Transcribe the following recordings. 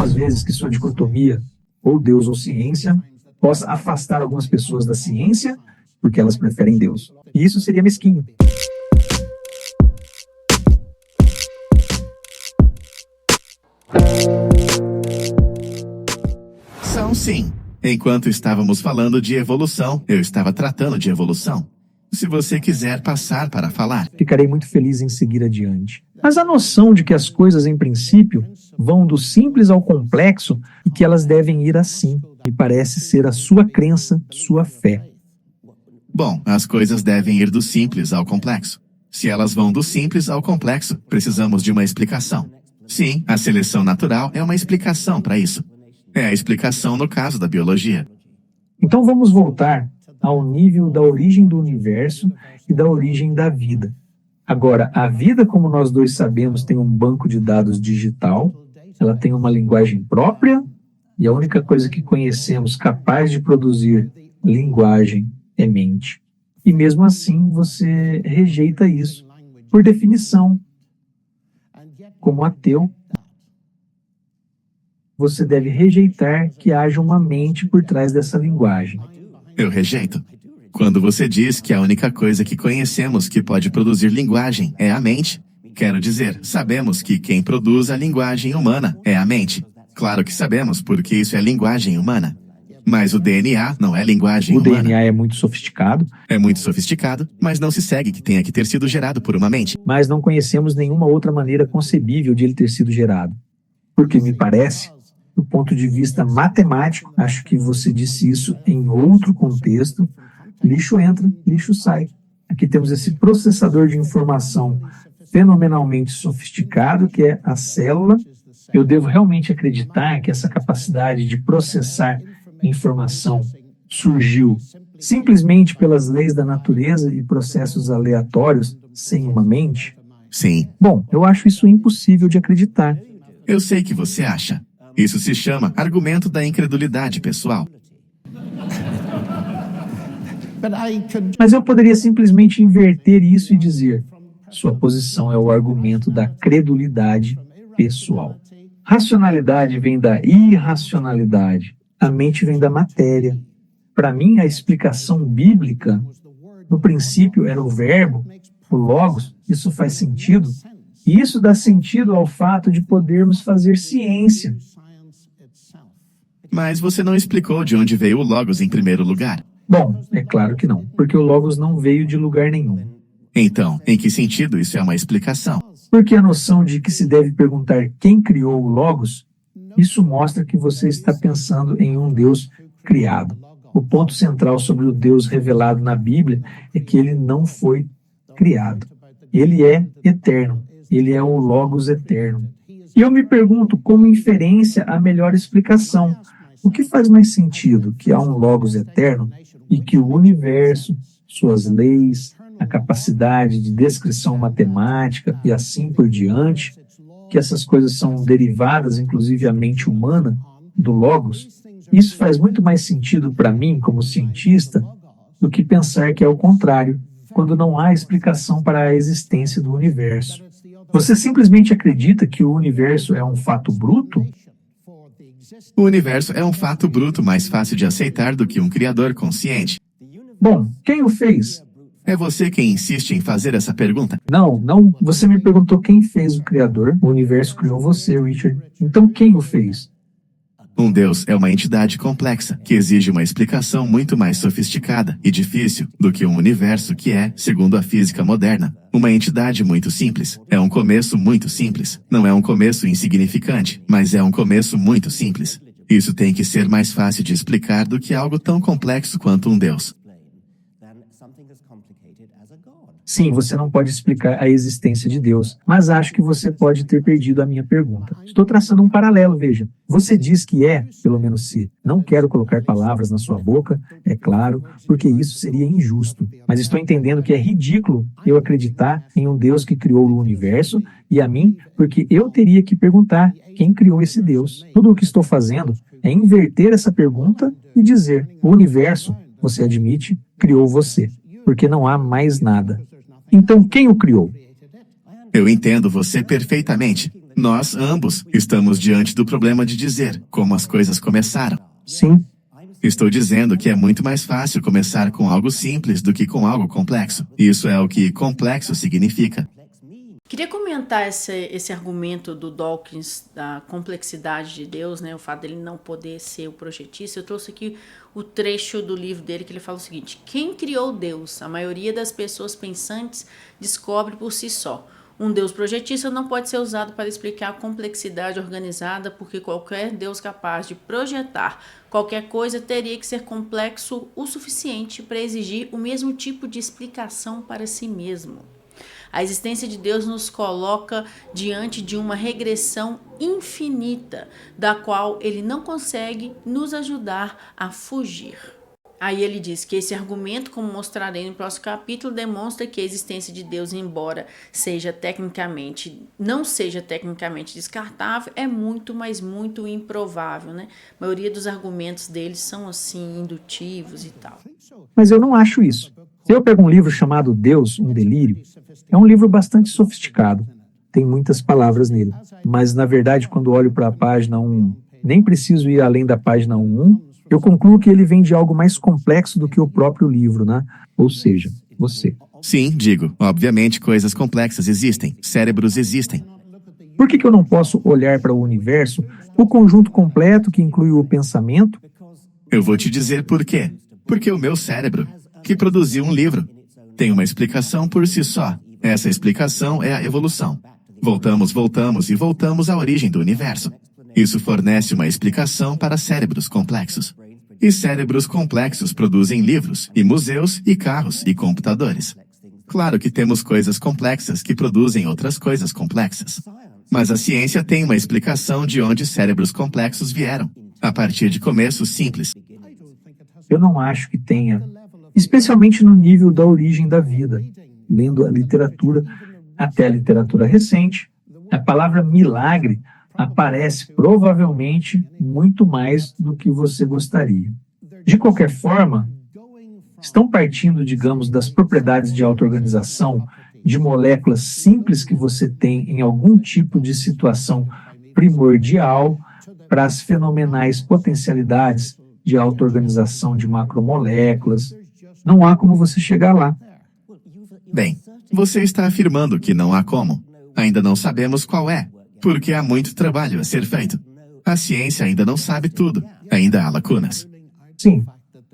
algumas vezes que sua dicotomia, ou Deus ou ciência, possa afastar algumas pessoas da ciência porque elas preferem Deus. E isso seria mesquinho. São sim. Enquanto estávamos falando de evolução, eu estava tratando de evolução. Se você quiser passar para falar, Ficarei muito feliz em seguir adiante. Mas a noção de que as coisas, em princípio, vão do simples ao complexo e que elas devem ir assim, me parece ser a sua crença, sua fé. bom, as coisas devem ir do simples ao complexo. Se elas vão do simples ao complexo, precisamos de uma explicação. Sim, a seleção natural é uma explicação para isso. É a explicação no caso da biologia. Então vamos voltar ao nível da origem do universo e da origem da vida. Agora, a vida, como nós dois sabemos, tem um banco de dados digital, ela tem uma linguagem própria, e a única coisa que conhecemos capaz de produzir linguagem é mente. E mesmo assim, você rejeita isso, por definição. Como ateu, você deve rejeitar que haja uma mente por trás dessa linguagem. Eu rejeito. Quando você diz que a única coisa que conhecemos que pode produzir linguagem é a mente, quero dizer, sabemos que quem produz a linguagem humana é a mente. Claro que sabemos, porque isso é linguagem humana. Mas o DNA não é linguagem humana. O DNA é muito sofisticado. É muito sofisticado, mas não se segue que tenha que ter sido gerado por uma mente. Mas não conhecemos nenhuma outra maneira concebível de ele ter sido gerado. Porque me parece, do ponto de vista matemático, acho que você disse isso em outro contexto, lixo entra, lixo sai. Aqui temos esse processador de informação fenomenalmente sofisticado, que é a célula. Eu devo realmente acreditar que essa capacidade de processar informação surgiu simplesmente pelas leis da natureza e processos aleatórios, sem uma mente? Sim. Bom, eu acho isso impossível de acreditar. Eu sei que você acha. Isso se chama argumento da incredulidade pessoal. Mas eu poderia simplesmente inverter isso e dizer: sua posição é o argumento da credulidade pessoal. Racionalidade vem da irracionalidade. A mente vem da matéria. Para mim, a explicação bíblica, no princípio era o verbo, o logos, isso faz sentido. E isso dá sentido ao fato de podermos fazer ciência. Mas você não explicou de onde veio o logos em primeiro lugar. Bom, é claro que não, porque o logos não veio de lugar nenhum. Então, em que sentido isso é uma explicação? Porque a noção de que se deve perguntar quem criou o logos, isso mostra que você está pensando em um Deus criado. O ponto central sobre o Deus revelado na Bíblia é que ele não foi criado. Ele é eterno. Ele é o Logos eterno. E eu me pergunto, como inferência, a melhor explicação. O que faz mais sentido? Que há um Logos eterno e que o universo, suas leis, a capacidade de descrição matemática e assim por diante, que essas coisas são derivadas, inclusive a mente humana, do Logos, isso faz muito mais sentido para mim, como cientista, do que pensar que é o contrário, quando não há explicação para a existência do universo. Você simplesmente acredita que o universo é um fato bruto? O universo é um fato bruto mais fácil de aceitar do que um criador consciente. Bom, quem o fez? É você quem insiste em fazer essa pergunta? Não. Você me perguntou quem fez o criador. O universo criou você, Richard. Então quem o fez? Um Deus é uma entidade complexa, que exige uma explicação muito mais sofisticada e difícil do que um universo que é, segundo a física moderna, uma entidade muito simples. É um começo muito simples. Não é um começo insignificante, mas é um começo muito simples. Isso tem que ser mais fácil de explicar do que algo tão complexo quanto um Deus. Sim, você não pode explicar a existência de Deus, mas acho que você pode ter perdido a minha pergunta. Estou traçando um paralelo, veja. Você diz que é, pelo menos se. Não quero colocar palavras na sua boca, é claro, porque isso seria injusto. Mas estou entendendo que é ridículo eu acreditar em um Deus que criou o universo e a mim, porque eu teria que perguntar quem criou esse Deus. Tudo o que estou fazendo é inverter essa pergunta e dizer: o universo, você admite, criou você, porque não há mais nada. Então, quem o criou? Eu entendo você perfeitamente. Nós, ambos, estamos diante do problema de dizer como as coisas começaram. Sim, Estou dizendo que é muito mais fácil começar com algo simples do que com algo complexo. Isso é o que complexo significa. Queria comentar esse argumento do Dawkins da complexidade de Deus, né? O fato dele não poder ser o projetista. Eu trouxe aqui o trecho do livro dele que ele fala o seguinte: quem criou Deus? A maioria das pessoas pensantes descobre por si só. Um Deus projetista não pode ser usado para explicar a complexidade organizada, porque qualquer Deus capaz de projetar qualquer coisa teria que ser complexo o suficiente para exigir o mesmo tipo de explicação para si mesmo. A existência de Deus nos coloca diante de uma regressão infinita, da qual ele não consegue nos ajudar a fugir. Aí ele diz que esse argumento, como mostrarei no próximo capítulo, demonstra que a existência de Deus, embora não seja tecnicamente descartável, é muito, mas muito improvável, né? A maioria dos argumentos deles são assim, indutivos e tal. mas eu não acho isso. Se eu pego um livro chamado Deus, um Delírio, é um livro bastante sofisticado. Tem muitas palavras nele. Mas, na verdade, quando olho para a página 1, nem preciso ir além da página 1, eu concluo que ele vem de algo mais complexo do que o próprio livro, né? Ou seja, você. Sim, digo, obviamente coisas complexas existem, cérebros existem. Por que eu não posso olhar para o universo, o conjunto completo que inclui o pensamento? Eu vou te dizer por quê. Porque o meu cérebro, que produziu um livro, tem uma explicação por si só. Essa explicação é a evolução. Voltamos e voltamos à origem do universo. Isso fornece uma explicação para cérebros complexos. E cérebros complexos produzem livros, e museus, e carros, e computadores. Claro que temos coisas complexas que produzem outras coisas complexas. Mas a ciência tem uma explicação de onde cérebros complexos vieram, a partir de começos simples. Eu não acho que tenha, especialmente no nível da origem da vida. Lendo a literatura, até a literatura recente, a palavra milagre aparece provavelmente muito mais do que você gostaria. De qualquer forma, estão partindo, digamos, das propriedades de auto-organização de moléculas simples que você tem em algum tipo de situação primordial para as fenomenais potencialidades de auto-organização de macromoléculas. Não há como você chegar lá. Bem, você está afirmando que não há como. Ainda não sabemos qual é, porque há muito trabalho a ser feito. A ciência ainda não sabe tudo, ainda há lacunas. Sim,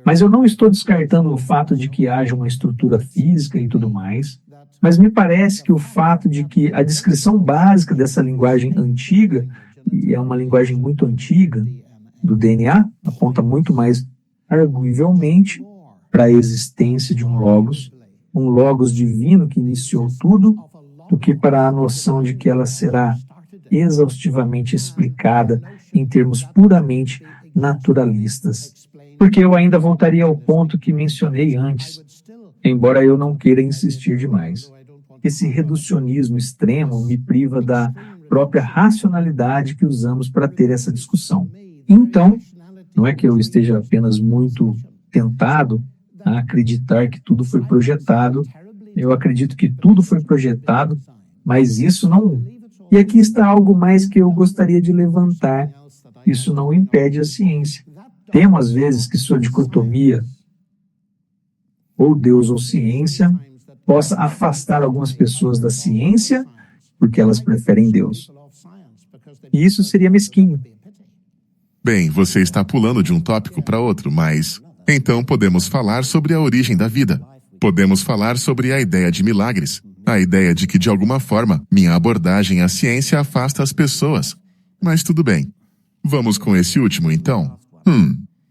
mas eu não estou descartando o fato de que haja uma estrutura física e tudo mais, mas me parece que o fato de que a descrição básica dessa linguagem antiga, e é uma linguagem muito antiga, do DNA, aponta muito mais arguivelmente para a existência de um logos divino que iniciou tudo, do que para a noção de que ela será exaustivamente explicada em termos puramente naturalistas. Porque eu ainda voltaria ao ponto que mencionei antes, embora eu não queira insistir demais. Esse reducionismo extremo me priva da própria racionalidade que usamos para ter essa discussão. Então, não é que eu esteja apenas muito tentado a acreditar que tudo foi projetado. Eu acredito que tudo foi projetado, mas isso não... E aqui está algo mais que eu gostaria de levantar. Isso não impede a ciência. Temo, às vezes, que sua dicotomia, ou Deus ou ciência, possa afastar algumas pessoas da ciência porque elas preferem Deus. E isso seria mesquinho. Bem, você está pulando de um tópico para outro, mas... Então podemos falar sobre a origem da vida. Podemos falar sobre a ideia de milagres. A ideia de que, de alguma forma, minha abordagem à ciência afasta as pessoas. Mas tudo bem. Vamos com esse último, então.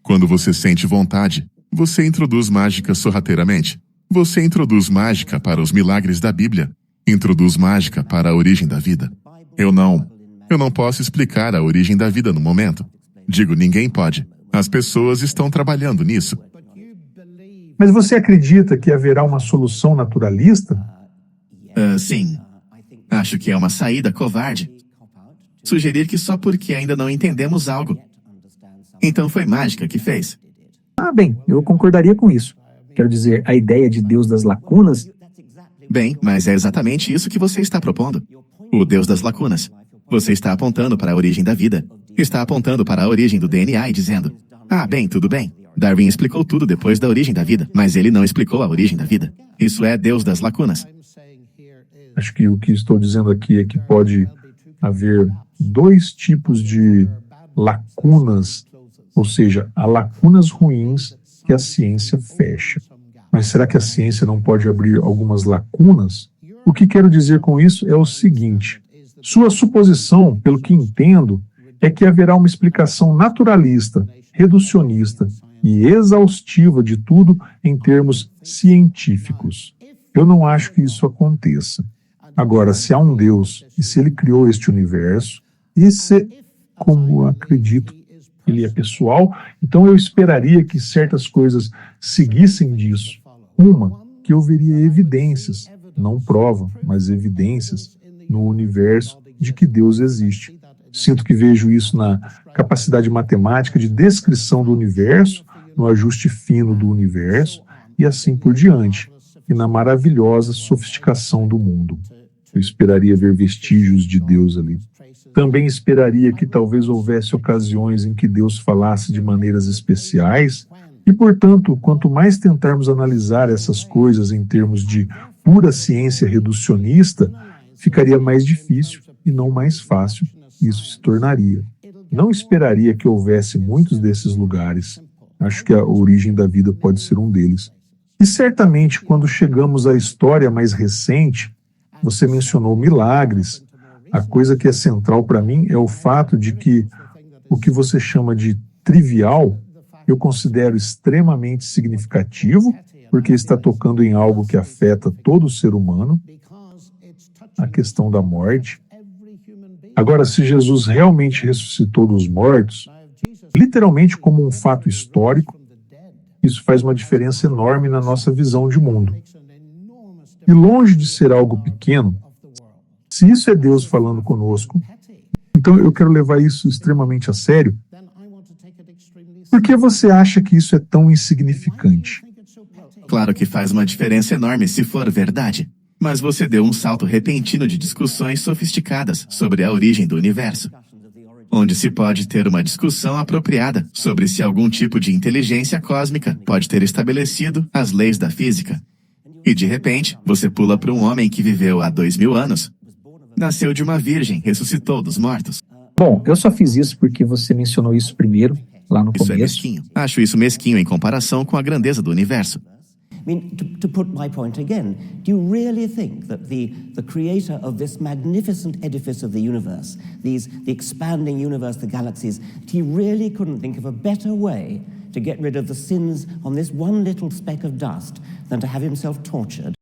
Quando você sente vontade, você introduz mágica sorrateiramente. Você introduz mágica para os milagres da Bíblia. Introduz mágica para a origem da vida. Eu não posso explicar a origem da vida no momento. Digo, ninguém pode. As pessoas estão trabalhando nisso. Mas você acredita que haverá uma solução naturalista? Sim. Acho que é uma saída covarde. Sugerir que só porque ainda não entendemos algo. Então foi mágica que fez. Bem, eu concordaria com isso. Quero dizer, a ideia de Deus das lacunas... Bem, mas é exatamente isso que você está propondo. O Deus das lacunas. Você está apontando para a origem da vida. Está apontando para a origem do DNA e dizendo: ah, bem, tudo bem. Darwin explicou tudo depois da origem da vida, mas ele não explicou a origem da vida. Isso é Deus das lacunas. Acho que o que estou dizendo aqui é que pode haver dois tipos de lacunas, ou seja, há lacunas ruins que a ciência fecha. Mas será que a ciência não pode abrir algumas lacunas? O que quero dizer com isso é o seguinte: sua suposição, pelo que entendo, é que haverá uma explicação naturalista, reducionista e exaustiva de tudo em termos científicos. Eu não acho que isso aconteça. Agora, se há um Deus e se ele criou este universo, e se, como eu acredito, ele é pessoal, então eu esperaria que certas coisas seguissem disso. Uma, que eu veria evidências, não prova, mas evidências no universo de que Deus existe. Sinto que vejo isso na capacidade matemática de descrição do universo, no ajuste fino do universo e assim por diante, e na maravilhosa sofisticação do mundo. Eu esperaria ver vestígios de Deus ali. Também esperaria que talvez houvesse ocasiões em que Deus falasse de maneiras especiais e, portanto, quanto mais tentarmos analisar essas coisas em termos de pura ciência reducionista, ficaria mais difícil e não mais fácil isso se tornaria. Não esperaria que houvesse muitos desses lugares. Acho que a origem da vida pode ser um deles. E certamente, quando chegamos à história mais recente, você mencionou milagres. A coisa que é central para mim é o fato de que o que você chama de trivial, eu considero extremamente significativo, porque está tocando em algo que afeta todo o ser humano, a questão da morte. Agora, se Jesus realmente ressuscitou dos mortos, literalmente como um fato histórico, isso faz uma diferença enorme na nossa visão de mundo. E longe de ser algo pequeno, se isso é Deus falando conosco, então eu quero levar isso extremamente a sério. Por que você acha que isso é tão insignificante? Claro que faz uma diferença enorme se for verdade. Mas você deu um salto repentino de discussões sofisticadas sobre a origem do universo, onde se pode ter uma discussão apropriada sobre se algum tipo de inteligência cósmica pode ter estabelecido as leis da física. E de repente, você pula para um homem que viveu há 2000 anos. Nasceu de uma virgem, ressuscitou dos mortos. Bom, eu só fiz isso porque você mencionou isso primeiro, lá no Isso é começo. mesquinho. Acho isso mesquinho em comparação com a grandeza do universo. I mean, to put my point again, do you really think that the creator of this magnificent edifice of the universe, the expanding universe, the galaxies, he really couldn't think of a better way to get rid of the sins on this one little speck of dust than to have himself tortured